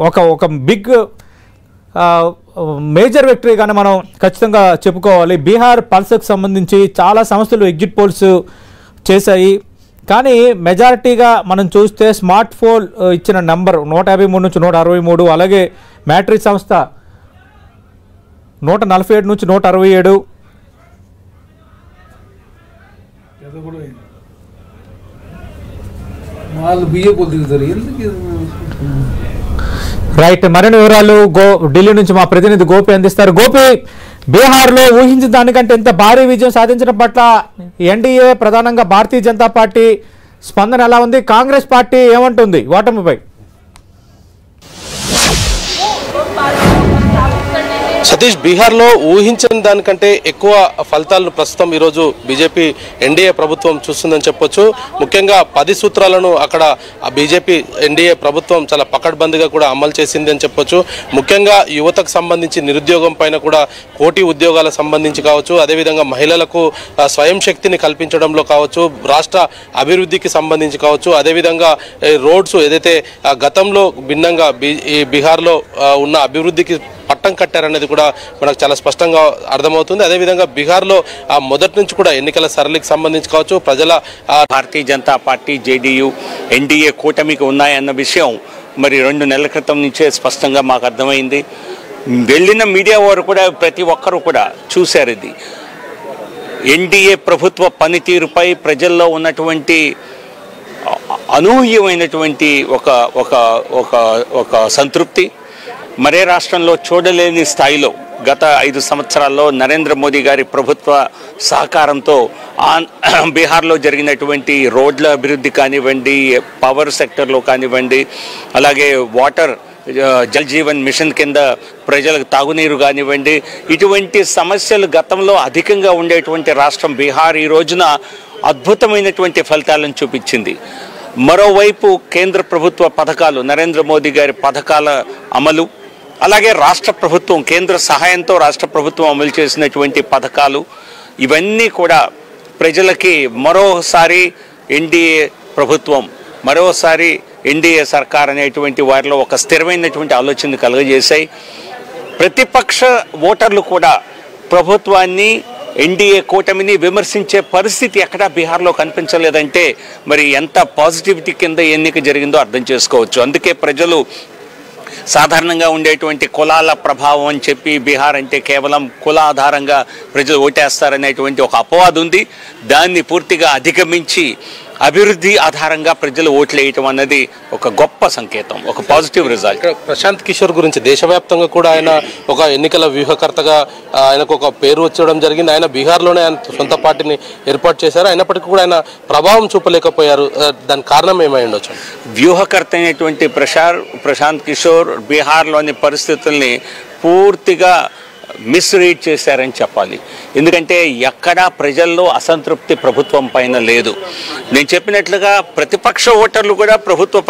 ఒక big major విక్టరీగానే మనం ఖచ్చితంగా చెప్పుకోవాలి. బీహార్ పల్స్కి సంబంధించి చాలా సంస్థలు ఎగ్జిట్ పోల్స్ చేశాయి. కానీ మెజారిటీగా మనం చూస్తే స్మార్ట్ ఫోన్ ఇచ్చిన నెంబర్ 153 నుంచి 163, అలాగే మ్యాట్రిక్స్ సంస్థ 147 నుంచి 167. రైట్, మరిన్ని వివరాలు ఢిల్లీ నుంచి మా ప్రతినిధి గోపి అందిస్తారు. గోపి, బీహార్లో ఊహించిన దానికంటే ఎంత భారీ విజయం సాధించడం పట్ల ఎన్డీఏ ప్రధానంగా భారతీయ జనతా పార్టీ స్పందన ఎలా ఉంది? కాంగ్రెస్ పార్టీ ఏమంటుంది ఓటమిపై? సతీష్, బీహార్లో ఊహించిన దానికంటే ఎక్కువ ఫలితాలను ప్రస్తుతం ఈరోజు బీజేపీ ఎన్డీఏ ప్రభుత్వం చూస్తుందని చెప్పొచ్చు. ముఖ్యంగా 10 సూత్రాలను అక్కడ బీజేపీ ఎన్డీఏ ప్రభుత్వం చాలా పకడ్బందీగా కూడా అమలు చేసింది అని చెప్పొచ్చు. ముఖ్యంగా యువతకు సంబంధించి నిరుద్యోగం పైన కూడా 1 కోటి ఉద్యోగాలకు సంబంధించి కావచ్చు, అదేవిధంగా మహిళలకు స్వయం శక్తిని కల్పించడంలో కావచ్చు, రాష్ట్ర అభివృద్ధికి సంబంధించి కావచ్చు, అదేవిధంగా రోడ్స్ ఏదైతే గతంలో భిన్నంగా ఈ బీహార్లో ఉన్న అభివృద్ధికి పట్టం కట్టారనేది కూడా మనకు చాలా స్పష్టంగా అర్థమవుతుంది. అదేవిధంగా బీహార్లో మొదటి నుంచి కూడా ఎన్నికల సరళికి సంబంధించి కావచ్చు, ప్రజల Bharatiya Janata party, JDU, NDA కూటమికి ఉన్నాయన్న విషయం మరి 2 నెలల క్రితం నుంచే స్పష్టంగా మాకు అర్థమైంది. వెళ్ళిన మీడియా వారు కూడా ప్రతి ఒక్కరూ కూడా చూశారు. ఇది ఎన్డీఏ ప్రభుత్వ పనితీరుపై ప్రజల్లో ఉన్నటువంటి అనూహ్యమైనటువంటి ఒక సంతృప్తి మరే రాష్ట్రంలో చూడలేని స్థాయిలో గత 5 సంవత్సరాల్లో నరేంద్ర మోదీ గారి ప్రభుత్వ సహకారంతో బీహార్లో జరిగినటువంటి రోడ్ల అభివృద్ధి కానివ్వండి, పవర్ సెక్టర్లో కానివ్వండి, అలాగే వాటర్ జల్ జీవన్ మిషన్ కింద ప్రజలకు తాగునీరు కానివ్వండి, ఇటువంటి సమస్యలు గతంలో అధికంగా ఉండేటువంటి రాష్ట్రం బీహార్ ఈ రోజున అద్భుతమైనటువంటి ఫలితాలను చూపించింది. మరోవైపు కేంద్ర ప్రభుత్వ పథకాలు, నరేంద్ర మోదీ గారి పథకాల అమలు, అలాగే రాష్ట్ర ప్రభుత్వం కేంద్ర సహాయంతో రాష్ట్ర ప్రభుత్వం అమలు చేసినటువంటి పథకాలు, ఇవన్నీ కూడా ప్రజలకి మరోసారి ఎన్డీఏ ప్రభుత్వం, మరోసారి ఎన్డీఏ సర్కార్ అనేటువంటి వారిలో ఒక స్థిరమైనటువంటి ఆలోచన కలుగజేశాయి. ప్రతిపక్ష ఓటర్లు కూడా ప్రభుత్వాన్ని, ఎన్డీఏ కూటమిని విమర్శించే పరిస్థితి ఎక్కడా బీహార్లో కనిపించలేదంటే మరి ఎంత పాజిటివిటీ కింద ఎన్నిక జరిగిందో అర్థం చేసుకోవచ్చు. అందుకే ప్రజలు సాధారణంగా ఉండేటువంటి కులాల ప్రభావం అని చెప్పి బీహార్ అంటే కేవలం కుల ఆధారంగా ప్రజలు ఓటేస్తారనేటువంటి ఒక అపవాదు ఉంది. దాన్ని పూర్తిగా అధిగమించి అభివృద్ధి ఆధారంగా ప్రజలు ఓట్లు వేయటం అన్నది ఒక గొప్ప సంకేతం, ఒక పాజిటివ్ రిజల్ట్. ప్రశాంత్ కిషోర్ గురించి దేశవ్యాప్తంగా కూడా ఆయన ఒక ఎన్నికల వ్యూహకర్తగా ఆయనకు ఒక పేరు వచ్చడం జరిగింది. ఆయన బీహార్లోనే ఆయన సొంత పార్టీని ఏర్పాటు చేశారు. అయినప్పటికీ కూడా ఆయన ప్రభావం చూపలేకపోయారు. దానికి కారణం ఏమై ఉండొచ్చు? వ్యూహకర్త అయినటువంటి ప్రశాంత్ కిషోర్ బీహార్లోని పరిస్థితుల్ని పూర్తిగా మిస్రీడ్ చేశారని చెప్పాలి. ఎందుకంటే ఎక్కడా ప్రజల్లో అసంతృప్తి ప్రభుత్వం పైన లేదు. నేను చెప్పినట్లుగా ప్రతిపక్ష ఓటర్లు కూడా ప్రభుత్వ